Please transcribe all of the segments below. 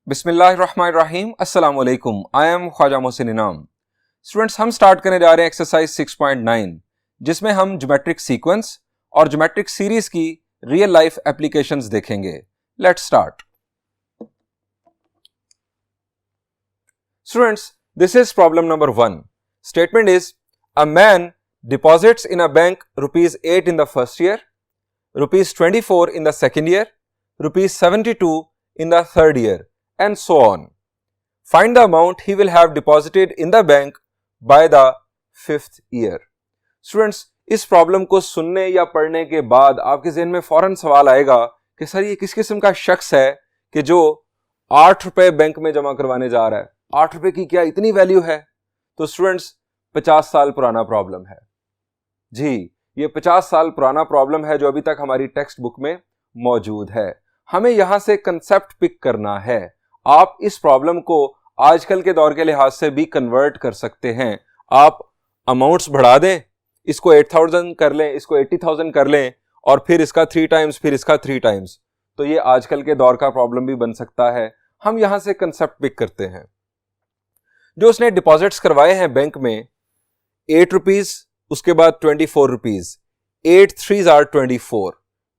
बिस्मिल्लाहिर्रहमानिर्रहीम अस्सलाम वालेकुम। आई एम ख्वाजा मोहसिन इनाम। स्टूडेंट्स, हम स्टार्ट करने जा रहे हैं एक्सरसाइज 6.9 जिसमें हम ज्योमेट्रिक सीक्वेंस और ज्योमेट्रिक सीरीज की रियल लाइफ एप्लीकेशंस देखेंगे। Let's start. Students, this is problem number 1. Statement is, a man deposits in a bank rupees 8 in the first year, rupees 24 in the second year, rupees 72 in the third year, and so on. Find the amount he will have deposited in the bank by the 5th year. Students, इस problem को सुनने या पढ़ने के बाद आपके ज़हन में फौरन सवाल आएगा कि सर ये किस किस्म का शख्स है कि जो 8 रुपए बैंक में जमा करवाने जा रहा है। 8 रुपए की क्या इतनी वैल्यू है? तो स्टूडेंट्स, 50 साल पुराना प्रॉब्लम है। जी, ये 50 साल पुराना प्रॉब्लम है जो अभी तक हमारी टेक्स्ट बुक में मौजूद है। हमें यहां से कंसेप्ट पिक करना है। आप इस प्रॉब्लम को आजकल के दौर के लिहाज से भी कन्वर्ट कर सकते हैं। आप अमाउंट्स बढ़ा दें, इसको 8000 कर लें, इसको 80,000 कर लें और फिर इसका 3 टाइम्स, फिर इसका 3 टाइम्स, तो ये आजकल के दौर का प्रॉब्लम भी बन सकता है। हम यहां से कंसेप्ट पिक करते हैं। जो उसने डिपॉजिट्स करवाए हैं बैंक में 8 रुपीज, उसके बाद 24 rupees, 8 3s are 24,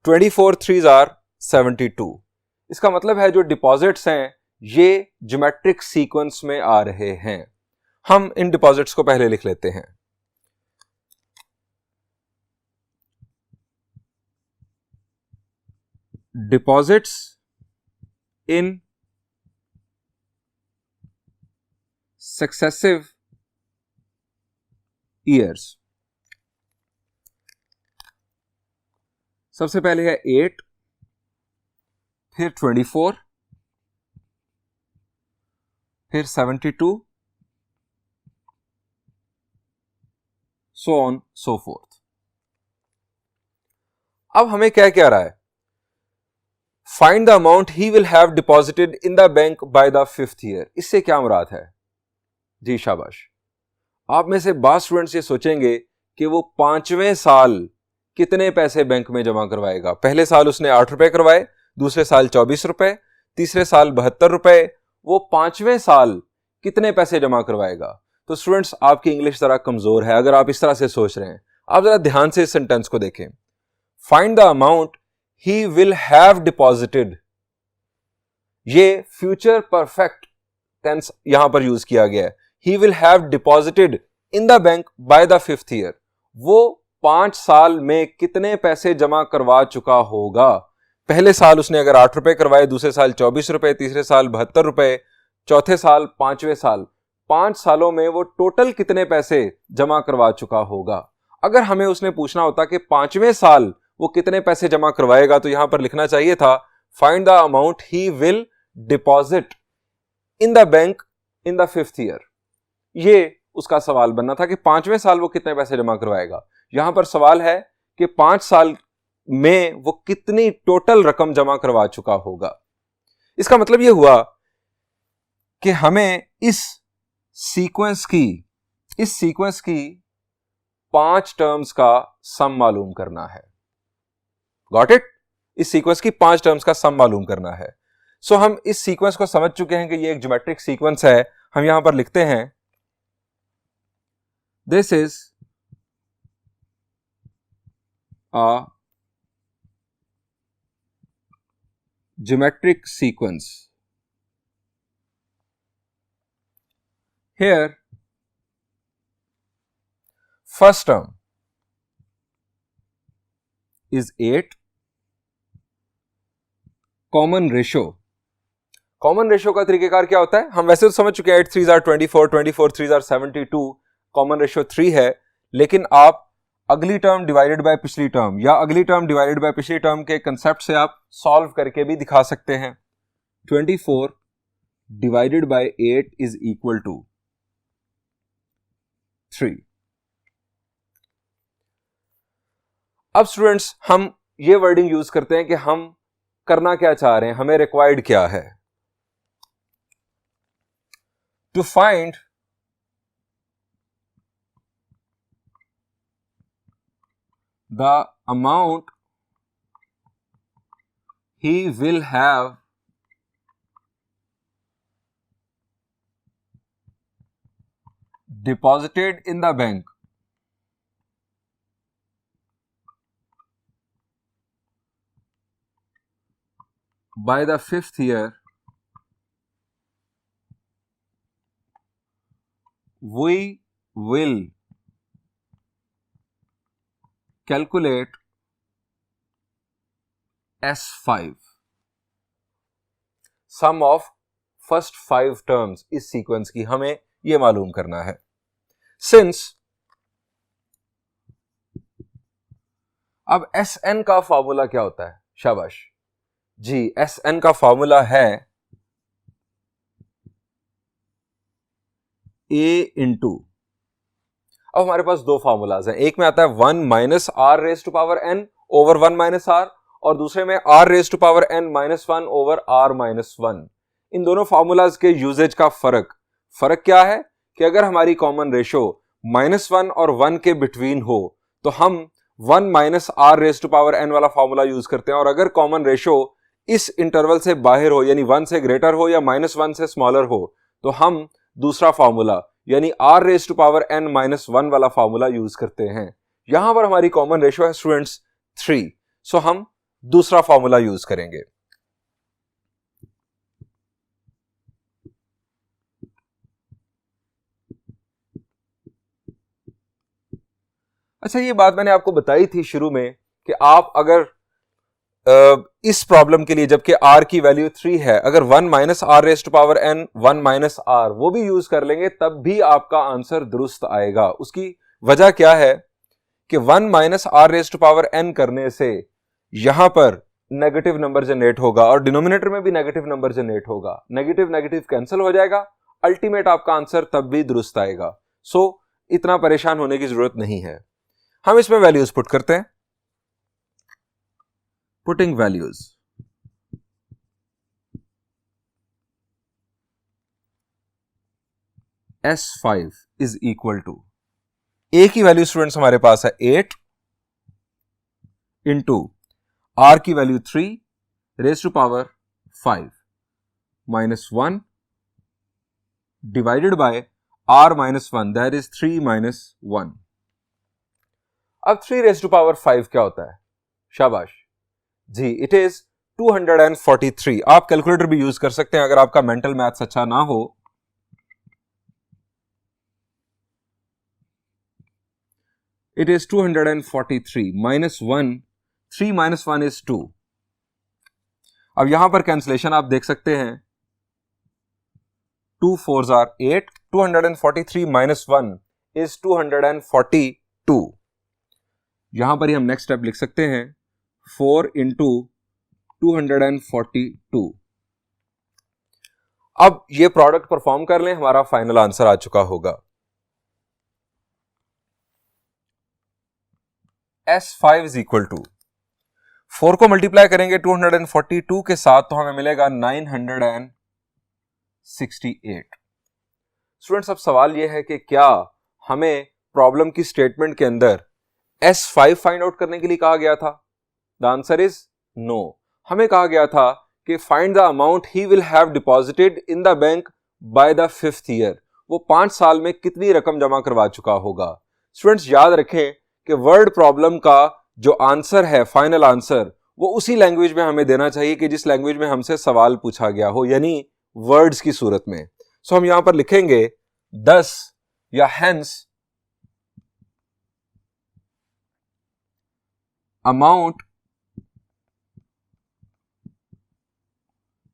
24 3s are 72। इसका मतलब है जो डिपॉजिट्स हैं ये ज्योमेट्रिक सीक्वेंस में आ रहे हैं। हम इन डिपॉजिट्स को पहले लिख लेते हैं। Deposits in successive years. सबसे पहले है 8, फिर 24, फिर 72, so on so forth। अब हमें क्या कह रहा है? Find the amount he will have deposited in the bank by the 5th year. इससे क्या मुराद है? जी शाबाश। आप में से बहुत स्टूडेंट्स ये सोचेंगे कि वो 5वें साल कितने पैसे बैंक में जमा करवाएगा। पहले साल उसने 8 रुपए करवाए, दूसरे साल 24 रुपए, तीसरे साल 72 रुपए, वो 5वें साल कितने पैसे जमा करवाएगा? तो स्टूडेंट्स, आपकी इंग्लिश जरा कमजोर है अगर आप इस तरह से सोच रहे हैं। आप जरा ध्यान से इस सेंटेंस को देखें। Find the amount he will have deposited, ये फ्यूचर परफेक्ट टेंस यहां पर यूज किया गया है। ही will have deposited in the bank by the 5th year. वो 5 साल में कितने पैसे जमा करवा चुका होगा? पहले साल उसने अगर 8 रुपए करवाए, दूसरे साल 24 रुपए, तीसरे साल 72 रुपए, चौथे साल, 5वें साल, 5 सालों में वो टोटल कितने पैसे जमा करवा चुका होगा? अगर हमें उसने पूछना होता कि 5वें साल वो कितने पैसे जमा करवाएगा तो यहां पर लिखना चाहिए था find the amount he will deposit in the bank in the 5th year. ये उसका सवाल बनना था कि 5वें साल वो कितने पैसे जमा करवाएगा। यहां पर सवाल है कि 5 साल में वो कितनी टोटल रकम जमा करवा चुका होगा। इसका मतलब यह हुआ कि हमें इस सीक्वेंस की 5 टर्म्स का सम मालूम करना है। Got it? इस सीक्वेंस की 5 टर्म्स का सम मालूम करना है। सो हम इस सीक्वेंस को समझ चुके हैं कि ये एक ज्योमेट्रिक सीक्वेंस है। हम यहां पर लिखते हैं this is a geometric sequence. Here, first term is 8. Common ratio. Common ratio का तरीकेकार क्या होता है? हम वैसे तो समझ चुके हैं 8 3s are 24, 24 3s are 72, common ratio 3 है। लेकिन आप अगली टर्म डिवाइडेड बाय पिछली टर्म या अगली टर्म डिवाइडेड बाय पिछली टर्म के कंसेप्ट से आप सॉल्व करके भी दिखा सकते हैं। 24 divided by 8 is equal to 3। अब स्टूडेंट्स, हम ये वर्डिंग यूज करते हैं कि हम करना क्या चाह रहे हैं, हमें रिक्वायर्ड क्या है। To find the amount he will have deposited in the bank by the 5th year, we will calculate S5, sum of first 5 terms इस सीक्वेंस की हमें यह मालूम करना है। सिंस अब Sn का फॉर्मूला क्या होता है? शाबाश जी, Sn का फॉर्मूला है A इंटू, अब हमारे पास दो फॉर्मूलाज हैं, एक में आता है 1 minus R raise to power N over 1 minus R, और दूसरे में R raise to power N minus 1 over R minus 1। इन दोनों फॉर्मूलाज के यूजेज का फर्क क्या है कि अगर हमारी कॉमन रेशो -1 और 1 के बिटवीन हो तो हम 1 minus R raise to power N वाला फॉर्मूला यूज करते हैं, और अगर कॉमन रेशो इस इंटरवल से बाहर हो यानी 1 से ग्रेटर हो या -1 से स्मॉलर हो तो हम दूसरा फॉर्मूला यानी R raise to power N minus 1 वाला फॉर्मूला यूज करते हैं। यहां पर हमारी कॉमन रेशो है स्टूडेंट्स 3, सो हम दूसरा फॉर्मूला यूज करेंगे। अच्छा, ये बात मैंने आपको बताई थी शुरू में कि आप अगर इस प्रॉब्लम के लिए जबकि r की वैल्यू 3 है, अगर 1 minus R raise to power n 1 minus R वो भी यूज कर लेंगे तब भी आपका आंसर दुरुस्त आएगा। उसकी वजह क्या है कि 1 minus R raise to power n करने से यहां पर नेगेटिव नंबर जनरेट होगा और डिनोमिनेटर में भी नेगेटिव नंबर जनरेट होगा, नेगेटिव नेगेटिव कैंसिल हो जाएगा, अल्टीमेट आपका आंसर तब भी दुरुस्त आएगा। सो इतना परेशान होने की जरूरत नहीं है। हम इसमें वैल्यूज पुट करते हैं। Putting values, S5 is equal to, A की वैल्यू स्टूडेंट्स हमारे पास है 8 इंटू R की value 3 raise to power 5 minus 1 divided by R minus 1 that is 3 minus 1। अब 3 रेज टू पावर 5 क्या होता है? शाबाश जी, इट इज 243। आप कैलकुलेटर भी यूज कर सकते हैं अगर आपका मेंटल मैथ्स अच्छा ना हो। It is 243 minus 1, 3 minus 1 is 2। अब यहां पर कैंसिलेशन आप देख सकते हैं, 2 4s are 8, 243 माइनस 1 इज 242। यहां पर ही हम नेक्स्ट स्टेप लिख सकते हैं 4 इंटू 242। अब ये प्रोडक्ट परफॉर्म कर लें, हमारा फाइनल आंसर आ चुका होगा। S5 इज इक्वल टू 4 को मल्टीप्लाई करेंगे 242 के साथ तो हमें मिलेगा 968। स्टूडेंट्स, अब सवाल यह है कि क्या हमें प्रॉब्लम की स्टेटमेंट के अंदर S5 फाइंड आउट करने के लिए कहा गया था? The answer is no. हमें कहा गया था कि find the amount he will have deposited in the bank by the 5th year. वो 5 साल में कितनी रकम जमा करवा चुका होगा। स्टूडेंट्स, याद रखें कि वर्ड प्रॉब्लम का जो आंसर है, फाइनल आंसर, वो उसी लैंग्वेज में हमें देना चाहिए कि जिस लैंग्वेज में हमसे सवाल पूछा गया हो, यानी वर्ड्स की सूरत में। सो हम यहां पर लिखेंगे 10 या hence amount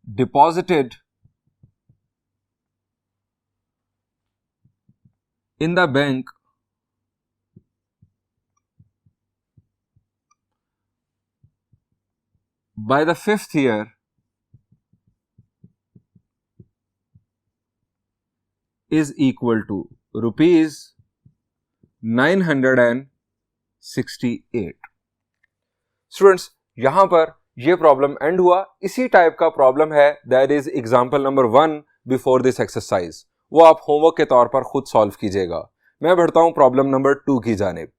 deposited in the bank by the 5th year is equal to rupees 968। Students, यहां पर यह प्रॉब्लम एंड हुआ। इसी टाइप का प्रॉब्लम है, that is example number 1 before this exercise. वो आप होमवर्क के तौर पर खुद सॉल्व कीजिएगा। मैं बढ़ता हूं प्रॉब्लम नंबर 2 की जानिब।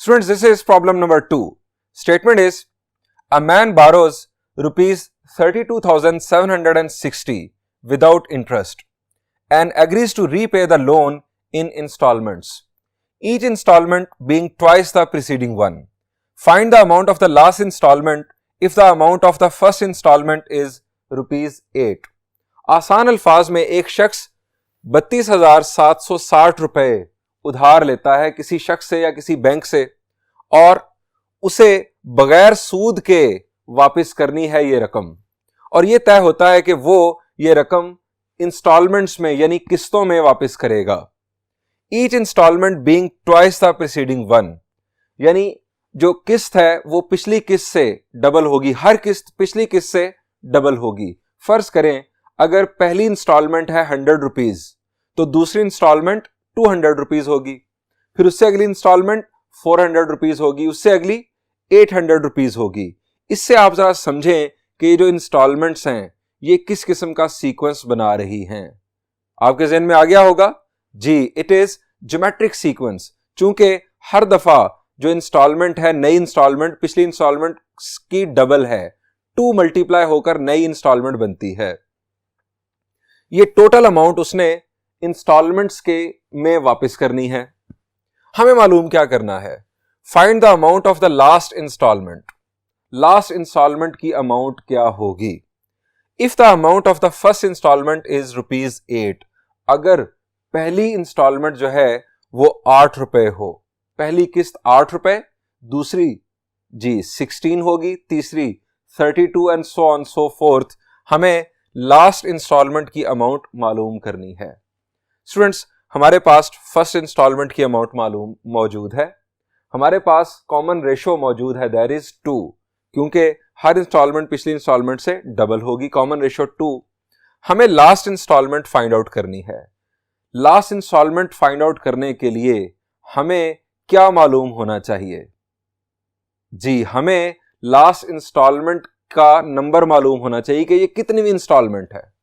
Students, this is problem number 2. Statement is, a man borrows rupees 32,760 without interest and agrees to repay the loan in installments, each installment being twice the preceding one. Find the amount of the last installment if the amount of the first installment is rupees 8. आसान अल्फाज में एक शख्स 32,760 रुपए उधार लेता है किसी शख्स से या किसी बैंक से और उसे बगैर सूद के वापस करनी है ये रकम, और ये तय होता है कि वो ये रकम इंस्टॉलमेंट्स में यानी किस्तों में वापस करेगा. Each instalment being twice the preceding one, यानी जो किस्त है वो पिछली किस्त से डबल होगी, हर किस्त पिछली किस्त से डबल होगी. फर्ज करें अगर पहली इंस्टॉलमेंट है 100 रुपीज तो दूसरी इंस्टॉलमेंट 200 रुपीज होगी, फिर उससे अगली इंस्टॉलमेंट 400 रुपीज होगी, उससे अगली 800 रुपीज होगी. इससे आप जरा समझें कि ये जो इंस्टॉलमेंट्स हैं ये किस किस्म का सीक्वेंस बना रही हैं. आपके ज़हन में आ गया होगा जी, इट इज ज्योमेट्रिक सीक्वेंस. चूंकि हर दफा जो इंस्टॉलमेंट है नई इंस्टॉलमेंट पिछली इंस्टॉलमेंट की डबल है, 2 मल्टीप्लाई होकर नई इंस्टॉलमेंट बनती है. ये टोटल अमाउंट उसने इंस्टॉलमेंट्स के में वापस करनी है. हमें मालूम क्या करना है, find the amount of the last instalment. Last instalment की अमाउंट क्या होगी. If the amount of the first instalment is rupees 8, अगर पहली इंस्टॉलमेंट जो है वो 8 रुपए हो, पहली किस्त 8 रुपए, दूसरी जी 16 होगी, तीसरी 32 and so on so fourth, हमें लास्ट इंस्टॉलमेंट की अमाउंट मालूम करनी है. स्टूडेंट्स, हमारे पास फर्स्ट इंस्टॉलमेंट की अमाउंट मालूम मौजूद है, हमारे पास कॉमन रेशो मौजूद है, दैट इज 2, क्योंकि हर इंस्टॉलमेंट पिछली इंस्टॉलमेंट से डबल होगी, कॉमन रेशो 2. हमें लास्ट इंस्टॉलमेंट फाइंड आउट करनी है. लास्ट इंस्टॉलमेंट फाइंड आउट करने के लिए हमें क्या मालूम होना चाहिए जी, हमें लास्ट इंस्टॉलमेंट का नंबर मालूम होना चाहिए कि ये कितनी इंस्टॉलमेंट है.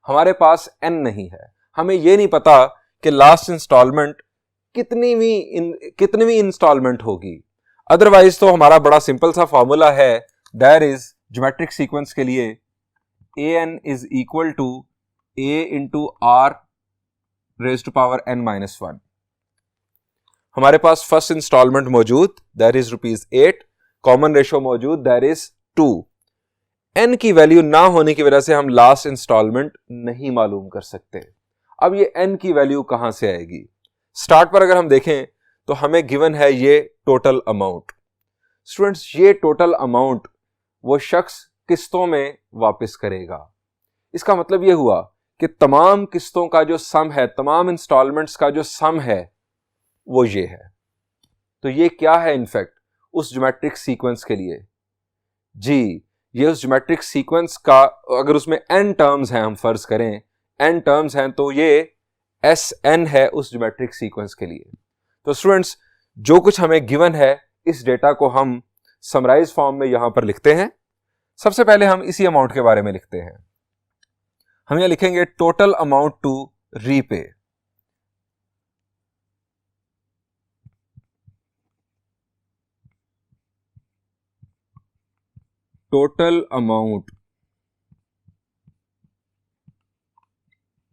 हमारे पास n नहीं है, हमें ये नहीं पता कि लास्ट इंस्टॉलमेंट कितनी इंस्टॉलमेंट होगी. अदरवाइज तो हमारा बड़ा सिंपल सा फॉर्मूला है, दैट इज ज्योमेट्रिक सीक्वेंस के लिए an is equal to a into R raise to power n-1. हमारे पास फर्स्ट इंस्टॉलमेंट मौजूद, that is rupees 8, common ratio मौजूद, दैट इज 2. n की वैल्यू ना होने की वजह से हम लास्ट इंस्टॉलमेंट नहीं मालूम कर सकते. अब ये n की वैल्यू कहां से आएगी. स्टार्ट पर अगर हम देखें तो हमें गिवन है ये टोटल अमाउंट. स्टूडेंट्स, ये टोटल अमाउंट वो शख्स किस्तों में वापस करेगा. इसका मतलब ये हुआ कि तमाम किस्तों का जो सम है, तमाम इंस्टॉलमेंट्स का जो सम है वो ये है. तो ये क्या है इनफैक्ट उस ज्योमेट्रिक सीक्वेंस के लिए जी, ये उस ज्योमेट्रिक सीक्वेंस का, अगर उसमें n टर्म्स हैं, हम फर्ज करें n टर्म्स हैं, तो ये Sn है उस ज्योमेट्रिक सीक्वेंस के लिए. तो स्टूडेंट्स, जो कुछ हमें गिवन है इस डेटा को हम समराइज फॉर्म में यहां पर लिखते हैं. सबसे पहले हम इसी अमाउंट के बारे में लिखते हैं. हम यहां लिखेंगे total amount to repay. Total amount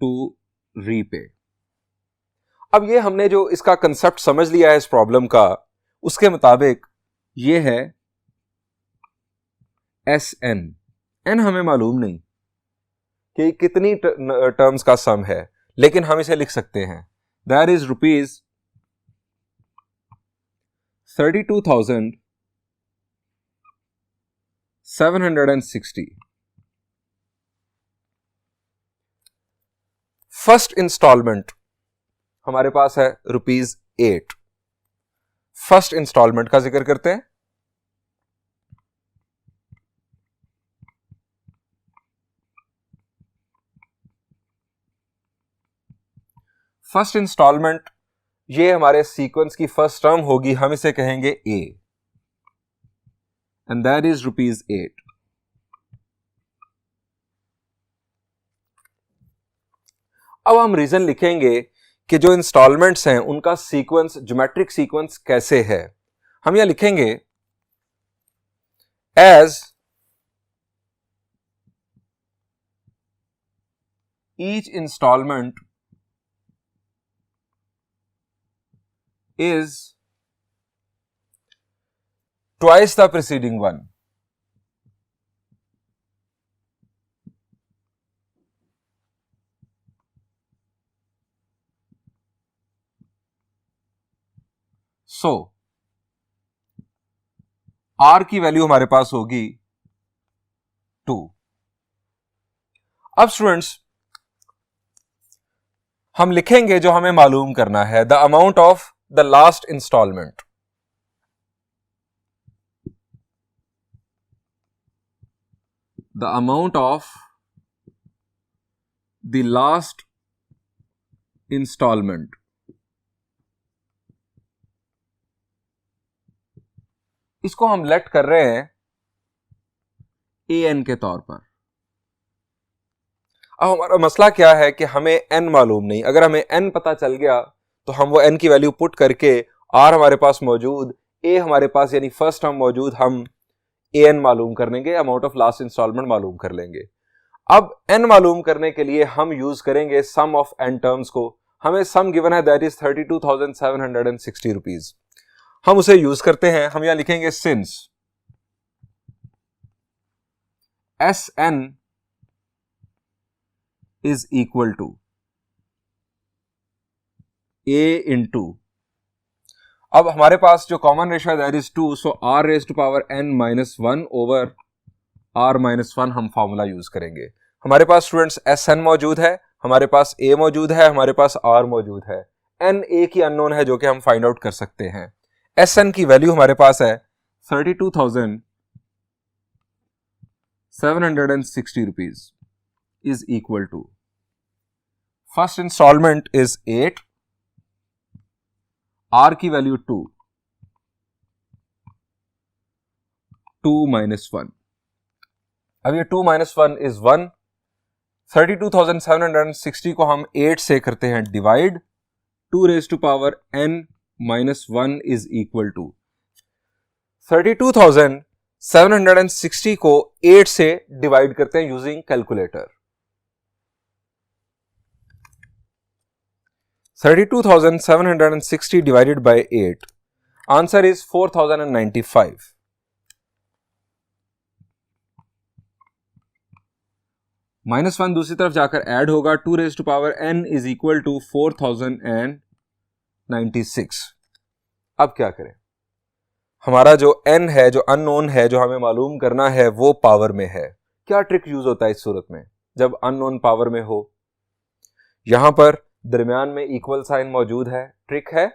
to repay. अब ये हमने जो इसका कंसेप्ट समझ लिया है इस प्रॉब्लम का, उसके मुताबिक ये है Sn. n हमें मालूम नहीं कि कितनी टर्म्स का सम है, लेकिन हम इसे लिख सकते हैं, that is rupees 32,760. First instalment हमारे पास है रुपीज 8. फर्स्ट इंस्टॉलमेंट का जिक्र करते हैं. फर्स्ट इंस्टॉलमेंट ये हमारे सीक्वेंस की फर्स्ट टर्म होगी, हम इसे कहेंगे A, and that is rupees 8. अब हम रीजन लिखेंगे कि जो इंस्टॉलमेंट्स हैं उनका सीक्वेंस, ज्योमेट्रिक सीक्वेंस कैसे है. हम यहां लिखेंगे as each instalment is twice the preceding one. So R की वैल्यू हमारे पास होगी 2। अब स्टूडेंट्स हम लिखेंगे जो हमें मालूम करना है, the amount of the last instalment. The amount of the last instalment. इसको हम लेट कर रहे हैं an के तौर पर। अब हमारा मसला क्या है कि हमें n मालूम नहीं। अगर हमें n पता चल गया तो हम वो n की वैल्यू पुट करके r हमारे पास मौजूद, a हमारे पास यानी फर्स्ट टर्म मौजूद, हम an मालूम कर लेंगे, अमाउंट ऑफ लास्ट इंस्टॉलमेंट मालूम कर लेंगे। अब n मालूम करने के लिए हम यूज करेंगे सम ऑफ n टर्म्स को। हमें सम गिवन है दैट इज 32,760 रुपीज। हम उसे यूज करते हैं। हम यहां लिखेंगे since Sn is equal to a into, अब हमारे पास जो कॉमन रेशियो है that is 2, so r raise to power n minus 1 over r minus 1 हम फॉर्मूला यूज करेंगे। हमारे पास स्टूडेंट्स Sn मौजूद है, हमारे पास a मौजूद है, हमारे पास r मौजूद है। n a की अननोन है जो कि हम फाइंड आउट कर सकते हैं। Sn की वैल्यू हमारे पास है 32,760 rupees is equal to first instalment is 8, r की वैल्यू 2 माइनस 1। अब ये 2 माइनस 1 इज 1। 32,760 को हम 8 से करते हैं divide, 2 raise to power n minus 1 is equal to 32,760 को 8 से डिवाइड करते हैं using calculator. 32,760 divided by 8, answer is 4,095। Minus 1 दूसरी तरफ जाकर ऐड होगा, 2 raise to power n is equal to 4,096। अब क्या करें, हमारा जो n है, जो अननोन है, जो हमें मालूम करना है, वो पावर में है। क्या ट्रिक यूज होता है इस सूरत में जब अननोन पावर में हो? यहां पर दरमियान में इक्वल साइन मौजूद है। ट्रिक है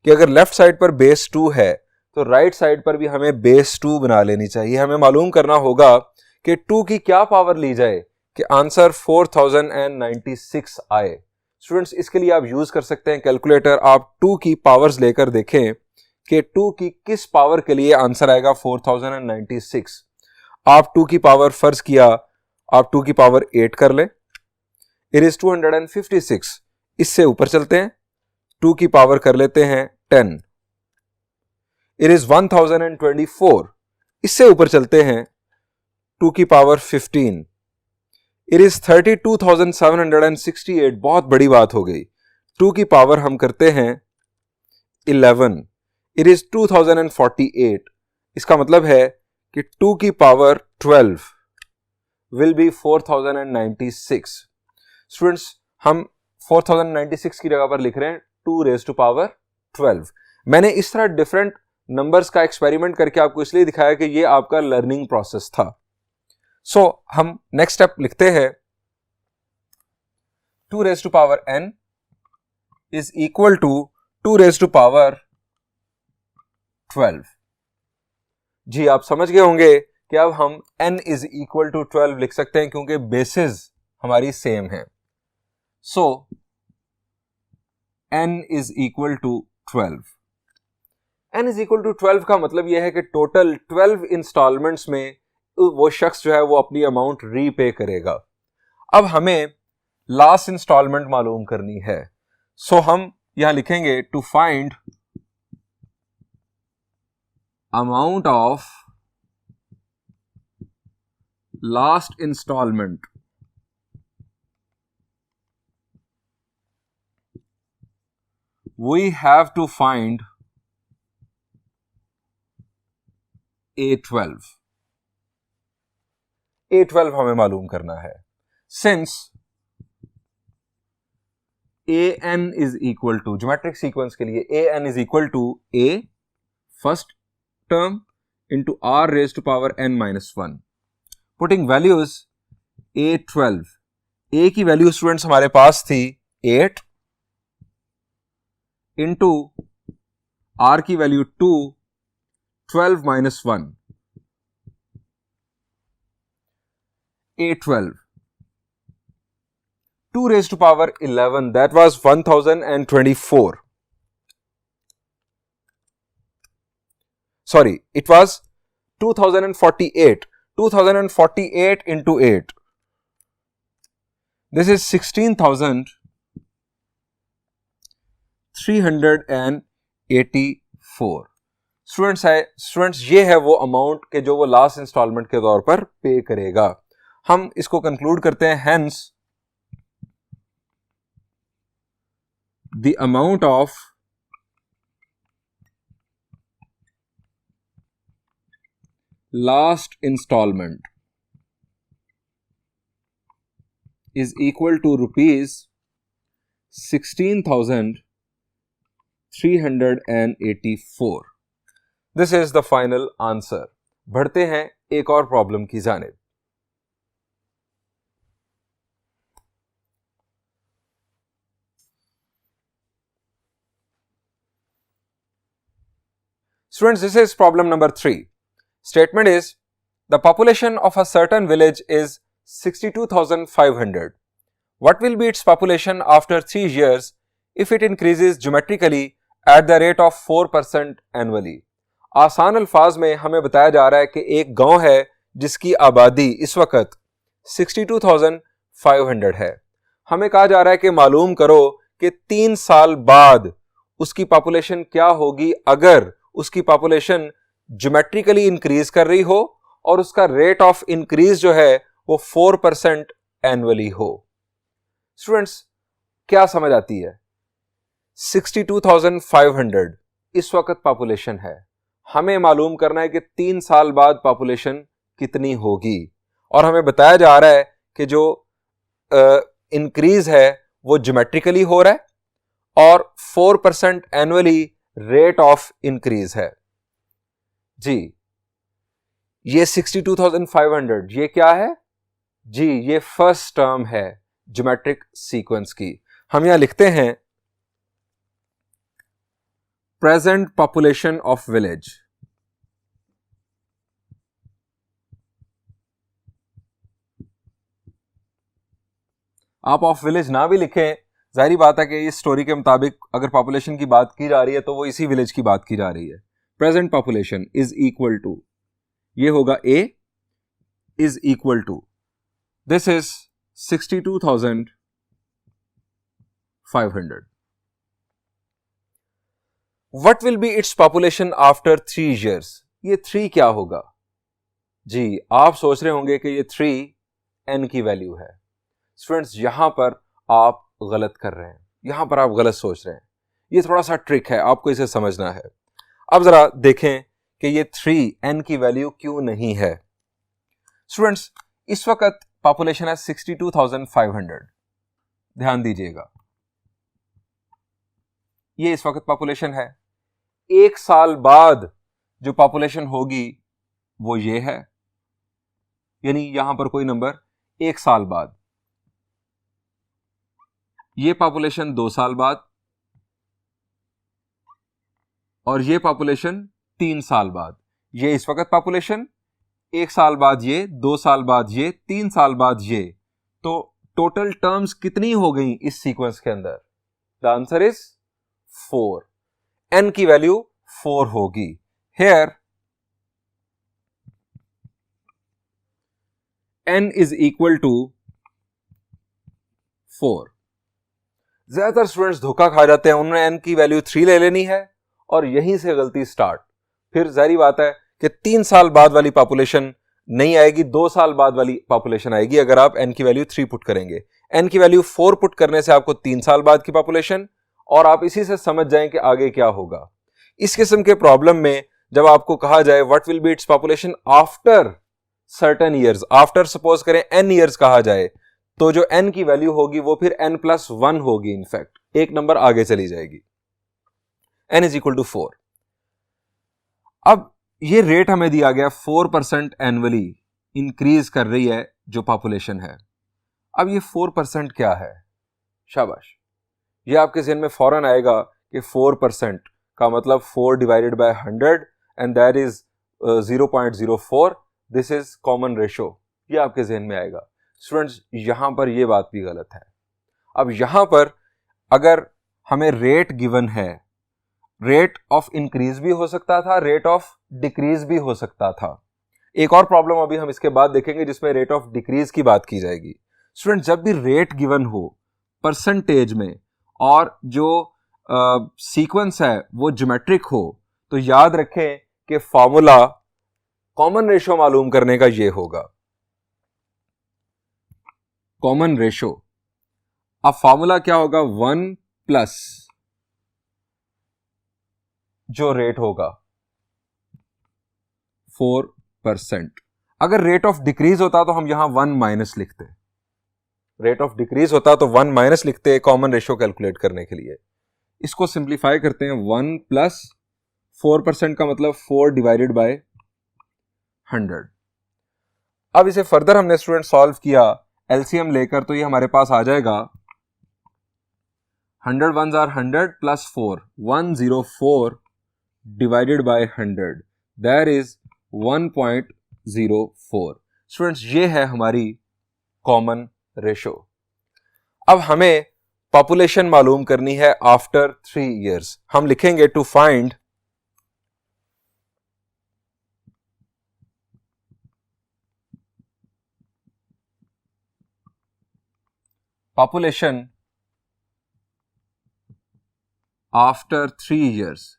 कि अगर लेफ्ट साइड पर बेस 2 है तो राइट साइड पर भी हमें बेस 2 बना लेनी चाहिए। हमें मालूम करना होगा कि 2 की क्या पावर ली जाए कि आंसर 4,096 आए। स्टूडेंट्स इसके लिए आप यूज कर सकते हैं कैलकुलेटर। आप 2 की पावर्स लेकर देखें कि 2 की किस पावर के लिए आंसर आएगा 4,096। आप 2 की पावर फर्ज किया, आप 2 की पावर 8 कर लें, इट इज 256। इससे ऊपर चलते हैं, 2 की पावर कर लेते हैं 10, इट इज 1024। इससे ऊपर चलते हैं, 2 की पावर 15, इट इज 32,768। बहुत बड़ी बात हो गई। 2 की पावर हम करते हैं 11, इट इज 2048। इसका मतलब है कि 2 की पावर 12 विल बी 4,096। स्टूडेंट्स हम 4,096 की जगह पर लिख रहे हैं 2 रेज टू पावर 12। मैंने इस तरह डिफरेंट नंबर्स का एक्सपेरिमेंट करके आपको इसलिए दिखाया कि ये आपका लर्निंग प्रोसेस था। सो हम नेक्स्ट स्टेप लिखते हैं, 2 raise to power n is equal to 2 raise to power 12। जी आप समझ गए होंगे कि अब हम n इज इक्वल टू 12 लिख सकते हैं क्योंकि बेसिस हमारी सेम है। So n is equal to 12। n is equal to 12 का मतलब यह है कि टोटल 12 इंस्टॉलमेंट्स में वो शख्स जो है वो अपनी अमाउंट रीपे करेगा। अब हमें लास्ट इंस्टॉलमेंट मालूम करनी है। सो हम यहां लिखेंगे to find amount of last installment we have to find A12. A12 हमें मालूम करना है. Since AN is equal to, geometric sequence के लिए AN is equal to A first term into R raised to power n minus 1. Putting values A12, A की value students हमारे पास थी 8 into R की value 2, 12 minus 1. A12 2 raised to power 11, that was 1024. Sorry, it was 2048. 2048 into 8. This is 16,384. Students ये है वो amount के जो वो लास्ट इंस्टॉलमेंट के तौर पर पे करेगा. हम इसको कंक्लूड करते हैं. Hence the amount of last instalment is equal to rupees 16,384. This is the final answer. बढ़ते हैं एक और प्रॉब्लम की जानिब. Students, this is problem number 3. Statement is, the population of a certain village is 62,500. What will be its population after 3 years if it increases geometrically at the rate of 4% annually? आसान अल्फाज में हमें बताया जा रहा है कि एक गांव है जिसकी आबादी इस वक्त 62,500 है. हमें कहा जा रहा है कि मालूम करो कि 3 साल बाद उसकी पॉपुलेशन क्या होगी अगर उसकी पॉपुलेशन ज्योमेट्रिकली इंक्रीज कर रही हो और उसका रेट ऑफ इंक्रीज जो है वो 4% एनुअली हो. स्टूडेंट्स, क्या समझ आती है? 62,500 इस वक्त पॉपुलेशन है. हमें मालूम करना है कि 3 साल बाद पॉपुलेशन कितनी होगी और हमें बताया जा रहा है कि जो इंक्रीज है वो ज्योमेट्रिकली हो रहा है और 4% एनुअली रेट ऑफ इंक्रीज है. जी, ये 62,500 ये क्या है? जी, ये फर्स्ट टर्म है ज्योमेट्रिक सीक्वेंस की. हम यहां लिखते हैं प्रेजेंट पॉपुलेशन ऑफ विलेज. आप ऑफ विलेज ना भी लिखें, जाहिर बात है कि इस स्टोरी के मुताबिक अगर पॉपुलेशन की बात की जा रही है तो वो इसी विलेज की बात की जा रही है. Present population is equal to, ये होगा A is equal to, this is 62,500. What will be its population after 3 years? ये 3 क्या होगा? जी, आप सोच रहे होंगे कि ये 3 n की वैल्यू है. स्टूडेंट्स, यहां पर आप गलत कर रहे हैं, यहां पर आप गलत सोच रहे हैं. ये थोड़ा सा ट्रिक है, आपको इसे समझना है. अब जरा देखें कि ये 3 n की वैल्यू क्यों नहीं है. स्टूडेंट्स, इस वक्त पॉपुलेशन है 62,500. ध्यान दीजिएगा, ये इस वक्त पॉपुलेशन है. 1 साल बाद जो पॉपुलेशन होगी वो ये है, यानी यहां पर कोई नंबर 1 साल बाद. ये पॉपुलेशन 2 साल बाद और ये पॉपुलेशन 3 साल बाद. ये इस वक्त पॉपुलेशन, 1 साल बाद ये, 2 साल बाद ये, 3 साल बाद ये. तो टोटल टर्म्स कितनी हो गई इस सीक्वेंस के अंदर? The answer is 4. n की वैल्यू 4 होगी. Here n is equal to 4. ज्यादातर स्टूडेंट्स धोखा खा जाते हैं, उन्होंने n की वैल्यू 3 ले लेनी है और यहीं से गलती स्टार्ट. फिर जाहिर बात है कि 3 साल बाद वाली पॉपुलेशन नहीं आएगी, 2 साल बाद वाली पॉपुलेशन आएगी अगर आप n की वैल्यू 3 पुट करेंगे। n की वैल्यू 4 पुट करने से आपको 3 साल बाद की पॉपुलेशन, और आप इसी से समझ जाएं कि आगे क्या होगा। इस किस्म के प्रॉब्लम में जब आपको कहा जाए what will be its population after certain years, after suppose करें n ईयर्स कहा जाए, तो जो n की वैल्यू होगी वो फिर n+1 होगी, इनफैक्ट एक नंबर आगे चली जाएगी, n इज इक्वल टू 4। अब ये रेट हमें दिया गया 4% एनुअली इंक्रीज कर रही है जो पॉपुलेशन है। अब ये 4% क्या है? शाबाश, ये आपके ज़हन में फौरन आएगा कि 4% का मतलब 4 divided by 100 and that is 0.04, this is common ratio, ये आपके ज़हन में आएगा। स्टूडेंट्स, यहां पर ये बात भी गलत है। अब यहां पर अगर हमें रेट गिवन है, रेट ऑफ इंक्रीज भी हो सकता था, रेट ऑफ डिक्रीज भी हो सकता था। एक और प्रॉब्लम अभी हम इसके बाद देखेंगे जिसमें रेट ऑफ डिक्रीज की बात की जाएगी। स्टूडेंट, जब भी रेट गिवन हो परसेंटेज में और जो सीक्वेंस है वो ज्योमेट्रिक हो, तो याद रखें कि फॉर्मूला कॉमन रेशो मालूम करने का ये होगा, कॉमन रेशो। अब फॉर्मूला क्या होगा? 1 प्लस जो रेट होगा 4%। अगर रेट ऑफ डिक्रीज होता तो हम यहां 1 माइनस लिखते, रेट ऑफ डिक्रीज होता तो 1 माइनस लिखते कॉमन रेशो कैलकुलेट करने के लिए। इसको सिंप्लीफाई करते हैं, 1 प्लस 4% का मतलब 4 डिवाइडेड बाय 100। अब इसे फर्दर हमने स्टूडेंट सॉल्व किया एलसीएम लेकर, तो ये हमारे पास आ जाएगा 100 1s are 100 plus 4, 104 divided by 100, that is 1.04। Students, ये है हमारी कॉमन रेशो। अब हमें पॉपुलेशन मालूम करनी है आफ्टर 3 इयर्स। हम लिखेंगे to find population after 3 years,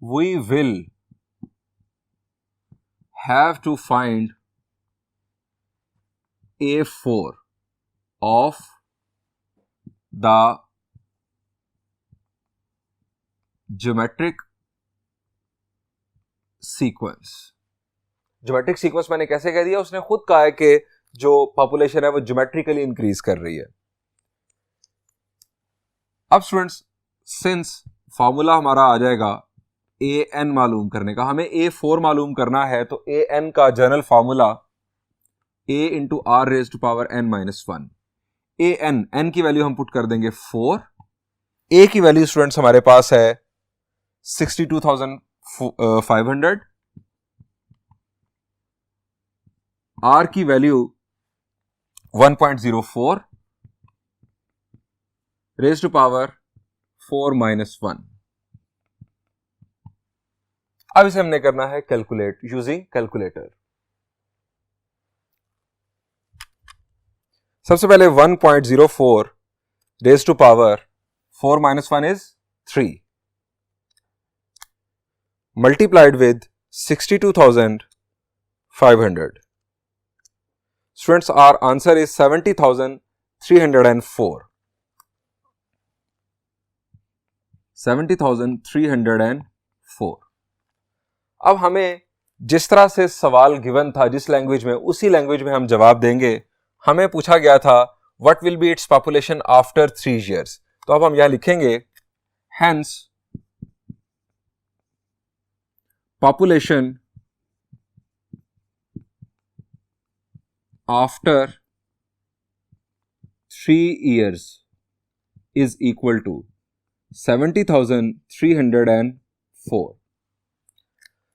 we will have to find A4 of the geometric sequence। Geometric sequence मैंने कैसे कह दिया? उसने खुद कहा है कि जो पॉपुलेशन है वो ज्योमेट्रिकली इंक्रीज कर रही है। अब स्टूडेंट्स, सिंस फॉर्मूला हमारा आ जाएगा an मालूम करने का, हमें A4 मालूम करना है, तो an का general formula a into R raise to power n-1। n की वैल्यू हम पुट कर देंगे 4, a की वैल्यू स्टूडेंट्स हमारे पास है 62,500, r की वैल्यू 1.04 रेज टू पावर 4-1। अब इसे हमने करना है कैलकुलेट यूजिंग कैलकुलेटर। सबसे पहले 1.04 raise to power 4-1 is 3 multiplied with 62,500। Students, our answer is 70,304। 70,304। अब हमें जिस तरह से सवाल गिवन था, जिस लैंग्वेज में, उसी लैंग्वेज में हम जवाब देंगे। हमें पूछा गया था what will be its population after 3 years, तो अब हम यहां लिखेंगे hence population after 3 years is equal to 70,304।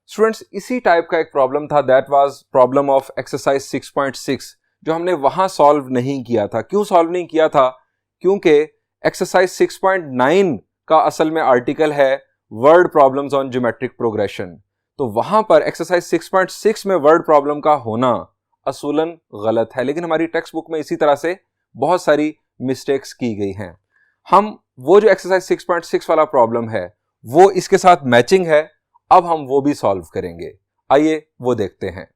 Students, इसी टाइप का एक प्रॉब्लम था, that was problem of exercise 6.6, जो हमने वहां सॉल्व नहीं किया था। क्यों सॉल्व नहीं किया था? क्योंकि एक्सरसाइज 6.9 का असल में आर्टिकल है word problems on geometric progression, तो वहां पर एक्सरसाइज 6.6 में वर्ड प्रॉब्लम का होना असूलन गलत है, लेकिन हमारी टेक्स्ट बुक में इसी तरह से बहुत सारी मिस्टेक्स की गई हैं। हम वो जो एक्सरसाइज 6.6 वाला प्रॉब्लम है वो इसके साथ मैचिंग है। अब हम वो भी सॉल्व करेंगे, आइए वो देखते हैं।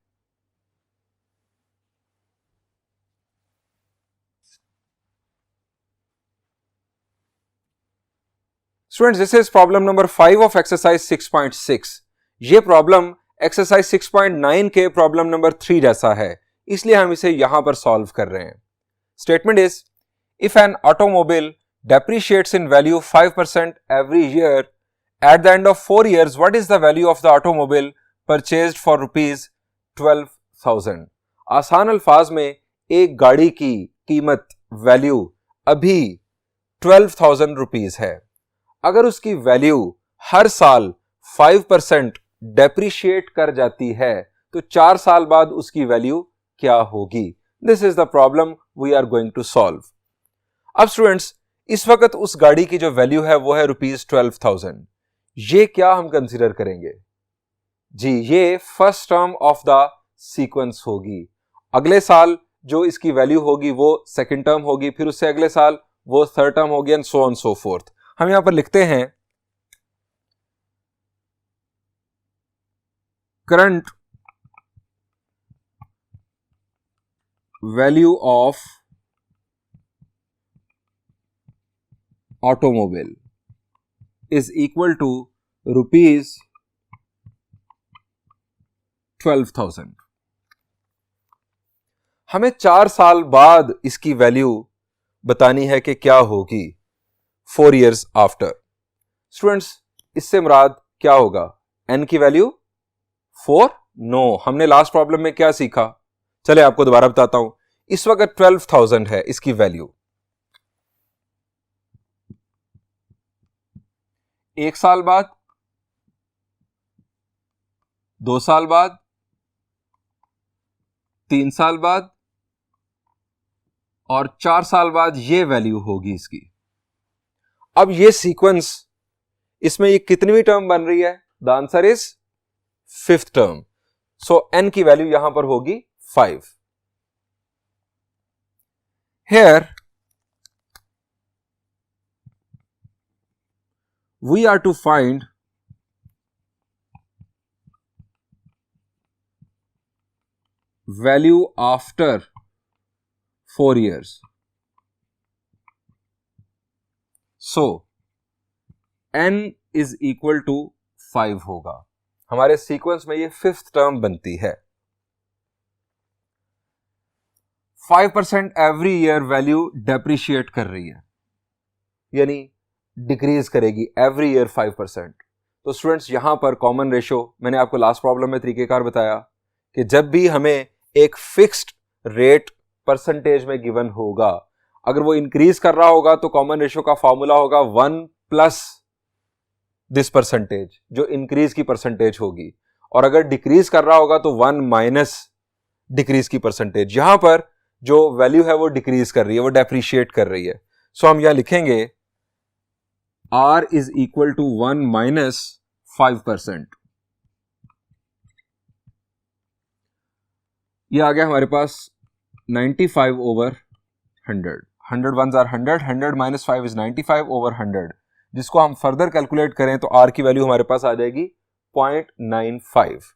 Students, this is problem number 5 of exercise 6.6। ये प्रॉब्लम एक्सरसाइज 6.9 के प्रॉब्लम नंबर 3 जैसा है, इसलिए हम इसे यहां पर सॉल्व कर रहे हैं। Statement is, if an automobile depreciates in value 5% every year, at the end of 4 years, what is the value of the automobile purchased for rupees 12,000? आसान अल्फाज में एक गाड़ी की कीमत वैल्यू अभी 12,000 रुपीज है। अगर उसकी वैल्यू हर साल 5% डेप्रिशिएट कर जाती है तो 4 साल बाद उसकी वैल्यू क्या होगी? This is the problem we are going to solve. अब स्टूडेंट्स, इस वक्त उस गाड़ी की जो वैल्यू है वो है रुपीज 12,000। ये क्या हम कंसीडर करेंगे? जी, ये first term of the sequence होगी। अगले साल जो इसकी वैल्यू होगी वो सेकंड टर्म होगी, फिर उससे अगले साल वो थर्ड टर्म होगी, and so on so fourth. हम यहां पर लिखते हैं current value of automobile is equal to rupees 12,000। हमें 4 साल बाद इसकी वैल्यू बतानी है कि क्या होगी 4 years आफ्टर। स्टूडेंट्स, इससे मुराद क्या होगा? n की वैल्यू 4? नो, हमने लास्ट प्रॉब्लम में क्या सीखा? चले आपको दोबारा बताता हूं। इस वक्त 12,000 है इसकी वैल्यू। 1 साल बाद, 2 साल बाद, 3 साल बाद और 4 साल बाद ये वैल्यू होगी इसकी। अब ये सीक्वेंस, इसमें ये कितनी टर्म बन रही है? The answer is 5th term. So n की वैल्यू यहां पर होगी 5। Here we are to find value after 4 years. So n is equal to 5 होगा। हमारे सीक्वेंस में ये 5th टर्म बनती है। 5% एवरी ईयर वैल्यू डेप्रिशिएट कर रही है, यानी डिक्रीज करेगी एवरी ईयर 5%। तो स्टूडेंट्स, यहां पर कॉमन रेशो मैंने आपको लास्ट प्रॉब्लम में तरीकेकार बताया कि जब भी हमें एक फिक्स्ड रेट परसेंटेज में गिवन होगा, अगर वो इंक्रीज कर रहा होगा तो कॉमन रेशो का फॉर्मूला होगा 1 प्लस दिस परसेंटेज, जो इंक्रीज की परसेंटेज होगी, और अगर डिक्रीज कर रहा होगा तो 1 माइनस डिक्रीज की परसेंटेज। यहां पर जो वैल्यू है वो डिक्रीज कर रही है, वो डेप्रिशिएट कर रही है। सो हम यहां लिखेंगे R is equal to 1 minus 5%। ये आ गया हमारे पास 95 over 100। 100 ones are 100, 100 minus 5 is 95 over 100। जिसको हम फर्दर कैलकुलेट करें तो R की वैल्यू हमारे पास आ जाएगी 0.95।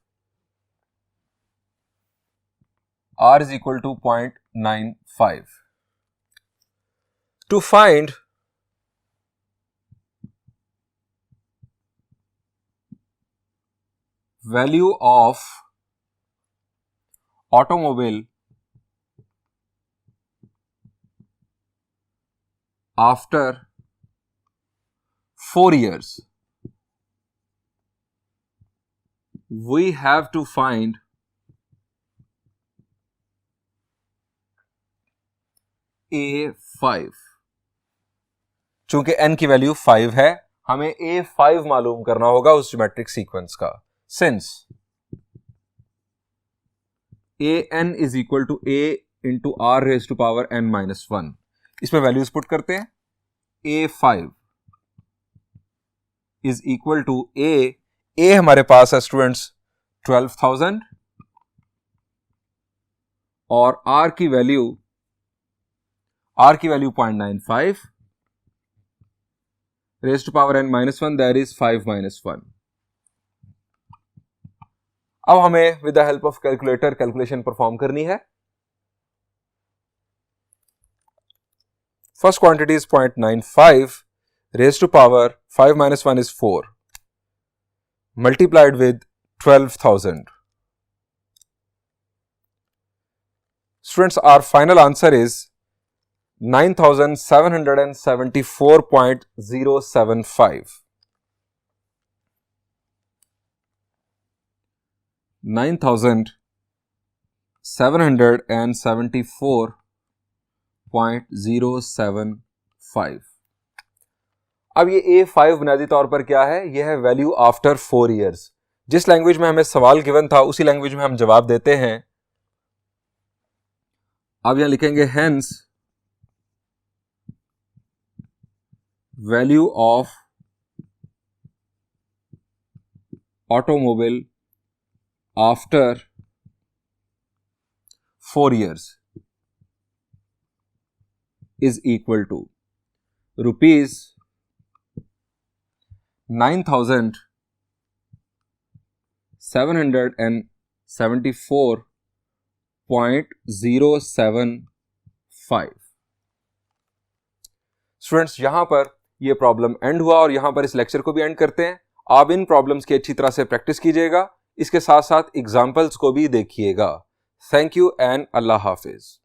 R is equal to 0.95। To find value of automobile after 4 years, we have to find A5। चूंकि n की वैल्यू 5 है, हमें A5 मालूम करना होगा उस ज्योमेट्रिक सीक्वेंस का। Since an is equal to a into r raised to power n minus 1, इसमें वैल्यूज पुट करते हैं। A5 is equal to a हमारे पास है स्टूडेंट्स 12,000 और r की value 0.95, raised to power n minus 1, that is 5 minus 1. अब हमें with the help of calculator calculation perform करनी है. First quantity is 0.95 raised to power 5 minus 1 is 4 multiplied with 12,000. Students, our final answer is 9,774.075. 9,774.075. अब ये A5 बुनियादी तौर पर क्या है? यह है वैल्यू आफ्टर 4 years. जिस लैंग्वेज में हमें सवाल गिवन था उसी लैंग्वेज में हम जवाब देते हैं. अब यहां लिखेंगे hence value of automobile after 4 years is equal to rupees 9,774.075. Students, यहां पर यह प्रॉब्लम एंड हुआ और यहां पर इस लेक्चर को भी एंड करते हैं. आप इन प्रॉब्लम्स की अच्छी तरह से प्रैक्टिस कीजिएगा, इसके साथ साथ एग्जाम्पल्स को भी देखिएगा. Thank you and Allah Hafiz.